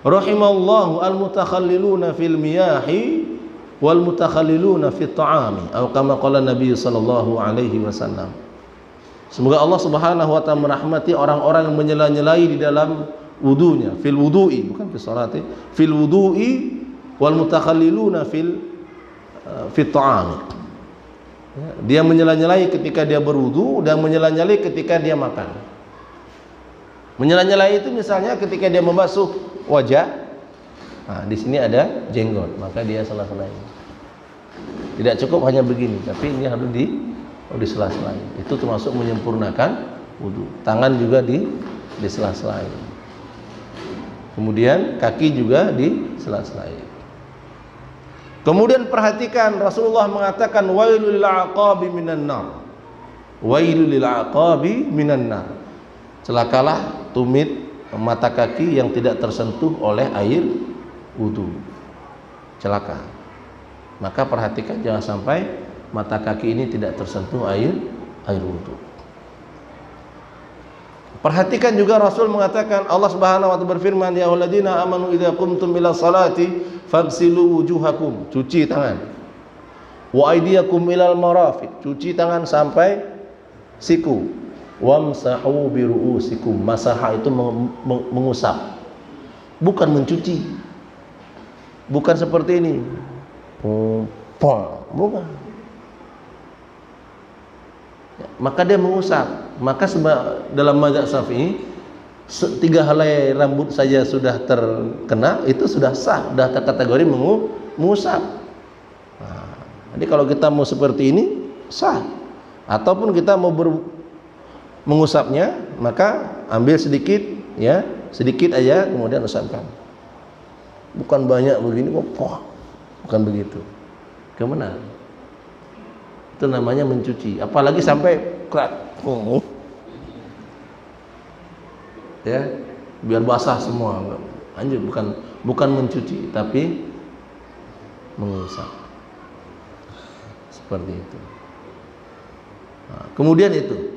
rahimallahu al-mutakhalliluna fil miyahi wal mutakhalliluna fit ta'ami, atau kama qala Nabi sallallahu alaihi wasallam. Semoga Allah Subhanahu wa taala merahmati orang-orang yang menyela-nyelai di dalam wudunya, fil wudu'i, bukan fi salati, fil wudu'i wal mutakhalliluna fit ta'ami. Dia menyela-nyelai ketika dia berwudu dan menyela-nyelai ketika dia makan. Menyela-nyelai itu misalnya ketika dia membasuh wajah, nah, di sini ada jenggot, maka dia sela-selai. Tidak cukup hanya begini, tapi ini harus disela-selai. Itu termasuk menyempurnakan wudu. Tangan juga disela-selai. Kemudian kaki juga disela-selai. Kemudian perhatikan, Rasulullah mengatakan wailul lil aqabi minan nar. Wailul lil aqabi minan nar. Celakalah tumit mata kaki yang tidak tersentuh oleh air wudu. Celaka. Maka perhatikan jangan sampai mata kaki ini tidak tersentuh air wudu. Perhatikan juga Rasul mengatakan, Allah Subhanahu wa taala berfirman, ya ayyuhalladzina amanu idza qumtum ila salati faghsilu wujuhakum, cuci tangan. Wa aydiyakum ilal marafiq, cuci tangan sampai siku. Wamsahu bi ru'usikum, masaha itu mengusap, bukan mencuci. Bukan seperti ini. Bukan. Maka dia mengusap. Maka dalam mazhab Syafi'i 3 helai rambut saja sudah terkena, itu sudah sah, sudah terkategori mengusap. Nah, jadi kalau kita mau seperti ini sah. Ataupun kita mau mengusapnya, maka ambil sedikit, ya, sedikit aja, kemudian usapkan. Bukan banyak begini kok, bukan begitu. Kemana? Itu namanya mencuci. Apalagi sampai kerak. Ya, biar basah semua. Lanjut, bukan mencuci, tapi mengusap. Seperti itu. Nah, kemudian itu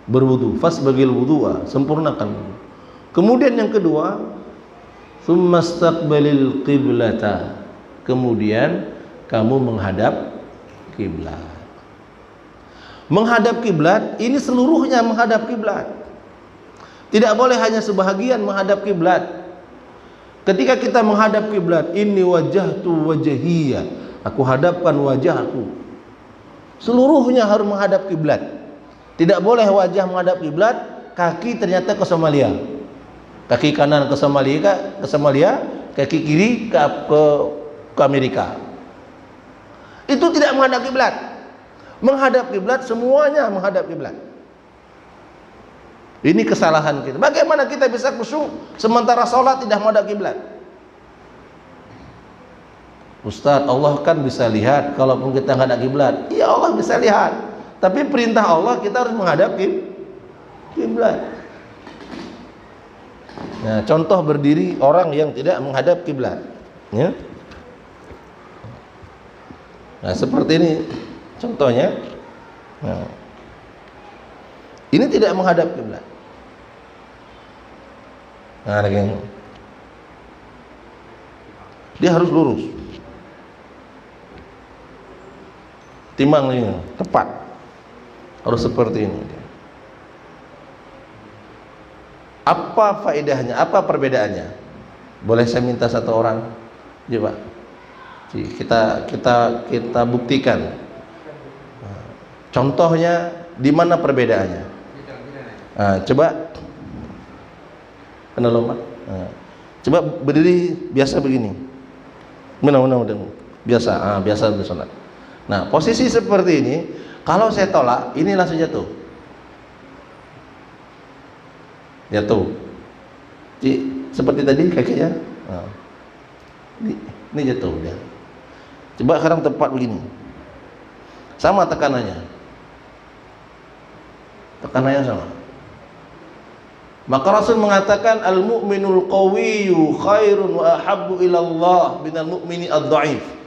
berwudu, fasbagil wudu'a, sempurnakan wudu. Kemudian yang kedua, tsumastaqbalil qiblata, kemudian kamu menghadap kiblat. Menghadap kiblat ini seluruhnya menghadap kiblat. Tidak boleh hanya sebahagian menghadap kiblat. Ketika kita menghadap kiblat, inni wajjahtu wajhiyya, aku hadapkan wajahku. Seluruhnya harus menghadap kiblat. Tidak boleh wajah menghadap kiblat, kaki ternyata ke Somalia. Kaki kanan ke Somalia, kaki kiri ke Amerika. Itu tidak menghadap kiblat. Menghadap kiblat, semuanya menghadap kiblat. Ini kesalahan kita. Bagaimana kita bisa khusyuk sementara sholat tidak menghadap kiblat? Ustaz, Allah kan bisa lihat kalaupun kita menghadap kiblat. Iya, Allah bisa lihat. Tapi perintah Allah kita harus menghadap kiblat. Nah, contoh berdiri orang yang tidak menghadap kiblat. Ya. Nah, seperti ini contohnya. Nah, ini tidak menghadap kiblat. Nah, lagi dia harus lurus. Timbang ini tepat. Harus seperti ini. Apa faedahnya? Apa perbedaannya? Boleh saya minta satu orang? Coba. Kita buktikan. Contohnya di mana perbedaannya? Nah, coba. Kenal lomba. Nah, coba berdiri biasa begini. Mana biasa. Biasa bersolat. Nah, posisi seperti ini, kalau saya tolak, ini langsung jatuh. Jatuh. Seperti tadi kakinya. Nah, ini jatuh dia. Coba sekarang tepat begini. Sama tekanannya. Tekanannya sama. Maka Rasul mengatakan al-mu'minul qawiyyu khairun wa ahabbu ila Allah minal mu'mini ad-dha'if.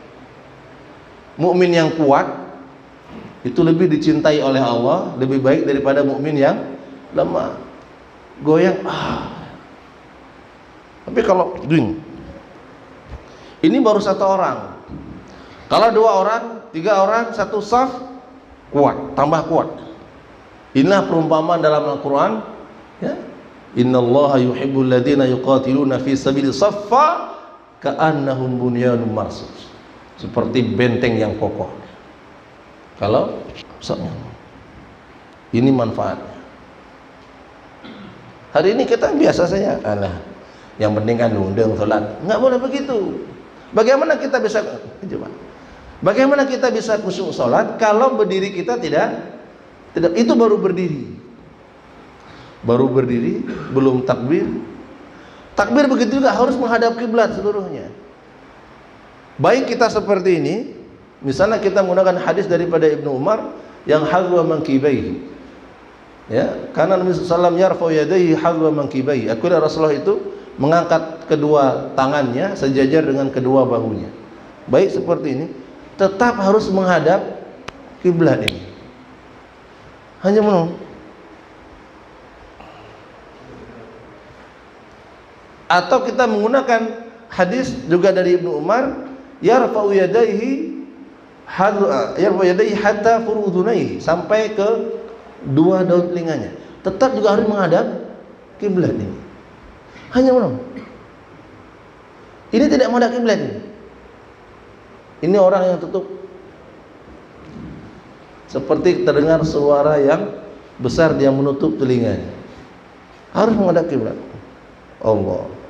Mukmin yang kuat itu lebih dicintai oleh Allah, lebih baik daripada mukmin yang lemah. Goyang. Tapi kalau ini baru satu orang. Kalau dua orang, tiga orang, satu saf kuat, tambah kuat. Inilah perumpamaan dalam Al-Quran, ya. Innallaha yuhibbul ladzina yuqatiluna fi sabili saffa ka'annahum bunyanun marsus. Seperti benteng yang kokoh. Kalau ini manfaatnya. Hari ini kita biasa saja, yang penting kan undang salat. Enggak boleh begitu. Bagaimana kita bisa Bagaimana kita bisa khusyuk salat kalau berdiri kita tidak itu baru berdiri. Baru berdiri, belum takbir. Takbir begitu juga harus menghadap kiblat seluruhnya. Baik kita seperti ini, misalnya kita menggunakan hadis daripada Ibnu Umar yang hadwa mankibaihi. Ya, karena Nabi sallallahu alaihi wasallam yarfa'u yadayhi hadwa mankibaihi. Akhirnya Rasulullah itu mengangkat kedua tangannya sejajar dengan kedua bahunya. Baik seperti ini, tetap harus menghadap kiblat ini. Hanya menunggu. Atau kita menggunakan hadis juga dari Ibnu Umar, yarfa'u yadayhi hatta furudunaihi, sampai ke dua daun telinganya. Tetap juga harus menghadap kiblat ini. Hanya menunggu. Ini tidak menghadap kiblat ini. Ini orang yang tutup. Seperti terdengar suara yang besar yang menutup telinganya. Harus menghadap kiblat. Allah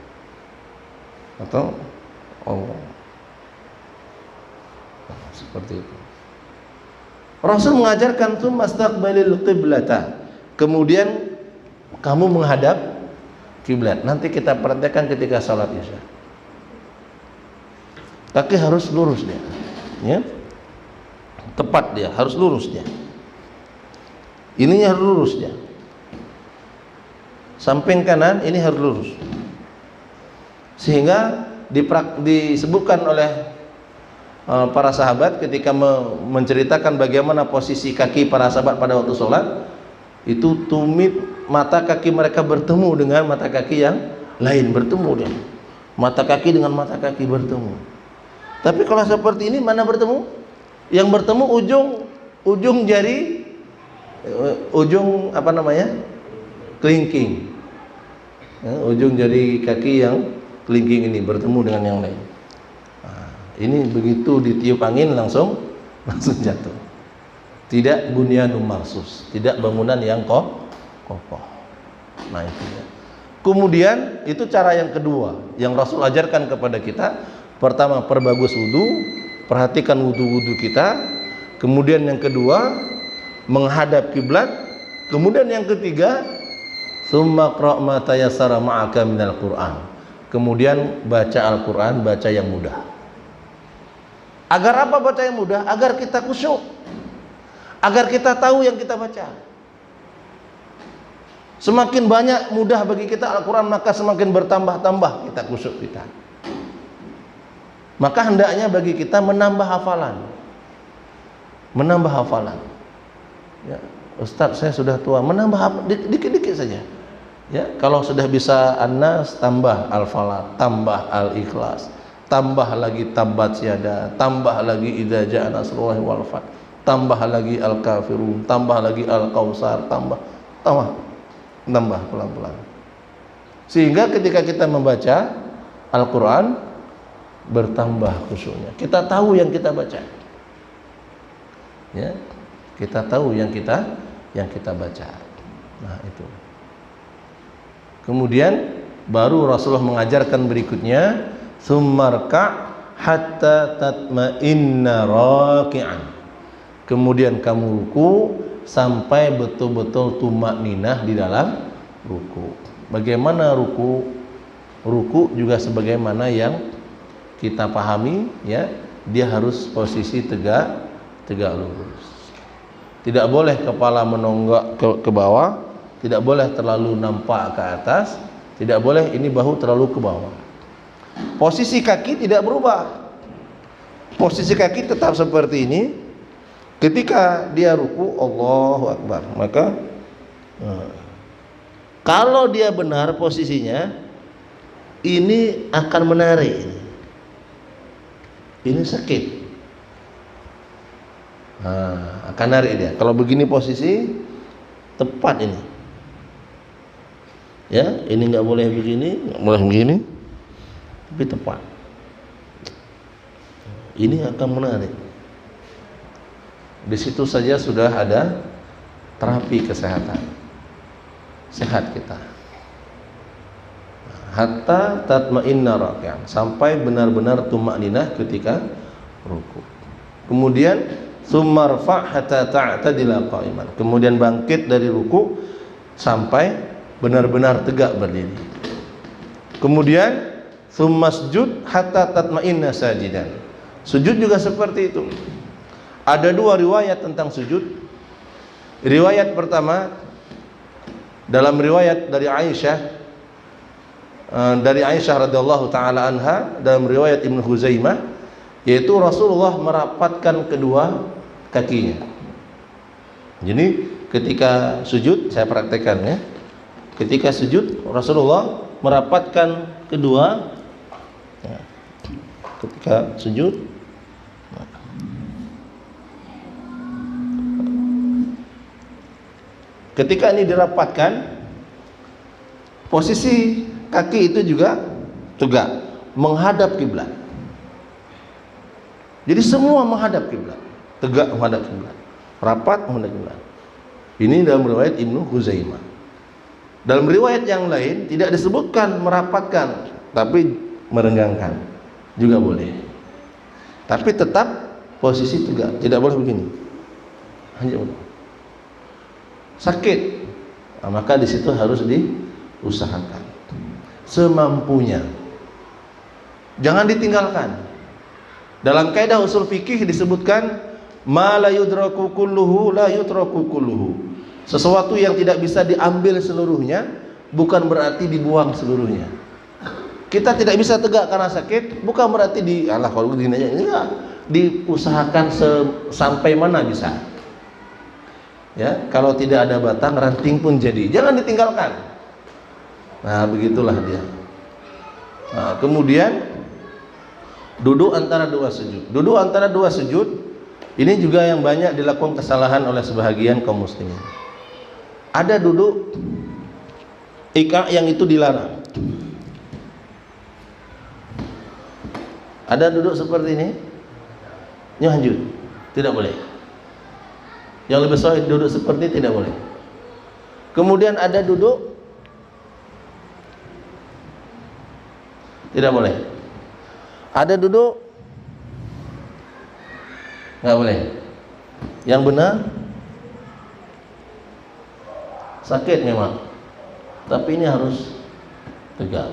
atau Allah. Seperti itu. Rasul mengajarkan tsumastaqbalil qiblata. Kemudian kamu menghadap kiblat. Nanti kita praktekkan ketika salat Isya. Kaki harus lurus dia. Ya. Tepat dia, harus lurus dia. Ininya harus lurus dia. Samping kanan ini harus lurus. Sehingga disebutkan oleh para sahabat ketika menceritakan bagaimana posisi kaki para sahabat pada waktu sholat, itu tumit mata kaki mereka bertemu dengan mata kaki yang lain, bertemu dia. Mata kaki dengan mata kaki bertemu. Tapi kalau seperti ini mana bertemu? Yang bertemu ujung jari, ujung apa namanya? Kelingking. Ya, ujung jari kaki yang kelingking ini bertemu dengan yang lain. Nah, ini begitu ditiup angin langsung jatuh. Tidak bunyanun marsus, tidak bangunan yang kokoh. Nah itu ya. Kemudian itu cara yang kedua yang Rasul ajarkan kepada kita. Pertama, perbagus wudu, perhatikan wudu kita. Kemudian yang kedua, menghadap kiblat. Kemudian yang ketiga, Tsumma qra' ma tayassara ma'aka minal Qur'an. Kemudian baca Al-Qur'an, baca yang mudah. Agar apa baca yang mudah? Agar kita khusyuk. Agar kita tahu yang kita baca. Semakin banyak mudah bagi kita Al-Quran, maka semakin bertambah-tambah kita khusyuk kita. Maka hendaknya bagi kita menambah hafalan. Menambah hafalan. Ya, Ustaz, saya sudah tua, menambah dikit-dikit saja. Ya, kalau sudah bisa An-Nas, tambah Al-Falaq, tambah Al-Ikhlas, tambah lagi Tabbat Yada, tambah lagi Idza Jaa Nasrullahi wal Fath, tambah lagi Al-Kafirun, tambah lagi Al-Kausar, tambah pelan-pelan. Sehingga ketika kita membaca Al-Quran, bertambah khusyuknya. Kita tahu yang kita baca. Ya, kita tahu yang kita baca. Nah, itu. Kemudian baru Rasulullah mengajarkan berikutnya, tsummarka hatta tatma'inna raki'an. Kemudian kamu ruku sampai betul-betul tumakninah di dalam ruku. Bagaimana ruku? Ruku juga sebagaimana yang kita pahami, ya, dia harus posisi tegak lurus. Tidak boleh kepala menonggak ke bawah, tidak boleh terlalu nampak ke atas, tidak boleh ini bahu terlalu ke bawah. Posisi kaki tidak berubah. Posisi kaki tetap seperti ini. Ketika dia ruku, Allahu Akbar, maka kalau dia benar posisinya, ini akan menarik. Ini sakit. Akan narik dia. Kalau begini posisi tepat ini. Ya, ini nggak boleh begini, nggak boleh begini, tapi tepat. Ini akan menarik. Di situ saja sudah ada terapi kesehatan. Sehat kita. Hatta tatma'inna raki'an, sampai benar-benar tumakninah ketika ruku. Kemudian tsummarfa' hatta ta'tadila qa'iman. Kemudian bangkit dari ruku sampai benar-benar tegak berdiri. Kemudian tsummasjud hatta tatma'inna sajidan. Sujud juga seperti itu. Ada dua riwayat tentang sujud. Riwayat pertama, dalam riwayat dari Aisyah radhiyallahu taala anha, dalam riwayat Ibnu Huzaimah, yaitu Rasulullah merapatkan kedua kakinya. Jadi ketika sujud, saya praktekkan ya. Ketika sujud, Rasulullah merapatkan kedua, ya, ketika sujud. Ketika ini dirapatkan, posisi kaki itu juga tegak, menghadap kiblat. Jadi semua menghadap kiblat, tegak menghadap kiblat, rapat menghadap kiblat. Ini dalam riwayat Ibnu Huzaimah. Dalam riwayat yang lain tidak disebutkan merapatkan, tapi merenggangkan juga boleh. Tapi tetap posisi tegak, tidak boleh begini. Hanya sakit, maka di situ harus diusahakan semampunya, jangan ditinggalkan. Dalam kaidah usul fikih disebutkan ma la yudraku kulluhu la yutraku kulluhu. Sesuatu yang tidak bisa diambil seluruhnya bukan berarti dibuang seluruhnya. Kita tidak bisa tegak karena sakit, bukan berarti kalau begini aja, enggak, diusahakan sampai mana bisa. Ya, kalau tidak ada batang, ranting pun jadi. Jangan ditinggalkan. Nah, begitulah dia. Nah, kemudian duduk antara dua sujud. Duduk antara dua sujud ini juga yang banyak dilakukan kesalahan oleh sebahagian kaum muslimin. Ada duduk yang itu dilarang. Ada duduk seperti ini, lanjut, tidak boleh. Yang lebih sahih duduk seperti tidak boleh. Kemudian ada duduk tidak boleh. Ada duduk nggak boleh. Yang benar sakit memang. tapi ini harus tegak.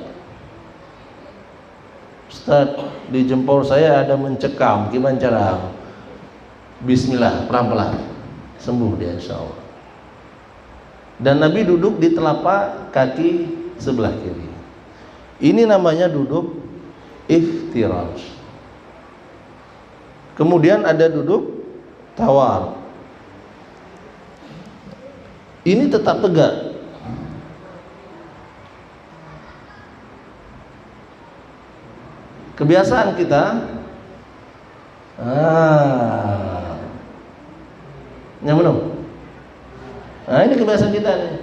Ustaz, di jempol saya ada mencekam, gimana cara? Bismillah, pelan-pelan, sembuh dia insya Allah. Dan Nabi duduk di telapak kaki sebelah kiri. Ini namanya duduk iftiraj. Kemudian ada duduk tawar. Ini tetap tegak. Kebiasaan kita, nyambung. Nah, ini kebiasaan kita nih.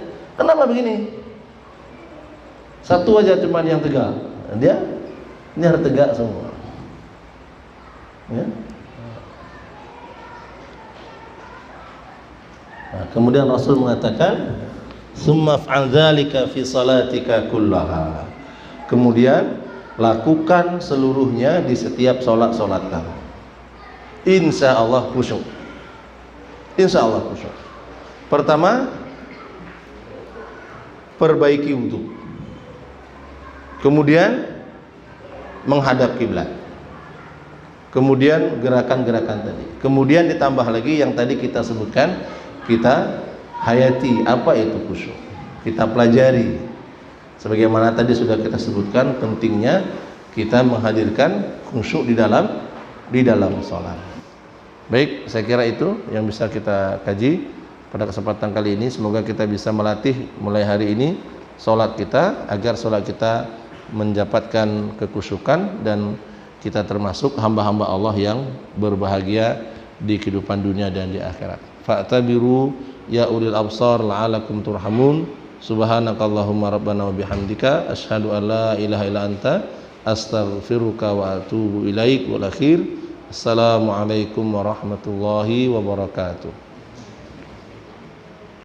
Kenapa begini? Satu aja cuman yang tegak. Dia ini harus tegak semua. Ya. Nah, kemudian Rasul mengatakan, "Tsumma fa'al dzalika fi salatika kullaha." Kemudian lakukan seluruhnya di setiap salat kamu. Insya Allah khusyuk. Insya Allah khusyuk. Pertama, perbaiki wudu. Kemudian menghadap kiblat. Kemudian gerakan-gerakan tadi. Kemudian ditambah lagi yang tadi kita sebutkan, kita hayati apa itu khusyuk. Kita pelajari. Sebagaimana tadi sudah kita sebutkan pentingnya kita menghadirkan khusyuk di dalam salat. Baik, saya kira itu yang bisa kita kaji pada kesempatan kali ini. Semoga kita bisa melatih mulai hari ini salat kita agar salat kita mendapatkan kekhusyukan dan kita termasuk hamba-hamba Allah yang berbahagia di kehidupan dunia dan di akhirat. Fa'tabiru ya ulil absar la'alakum turhamun. Subhanakallahumma rabbana wa bihamdika asyhadu an la ilaha illa anta astaghfiruka wa atubu ilaik. Wal akhir, assalamualaikum warahmatullahi wabarakatuh.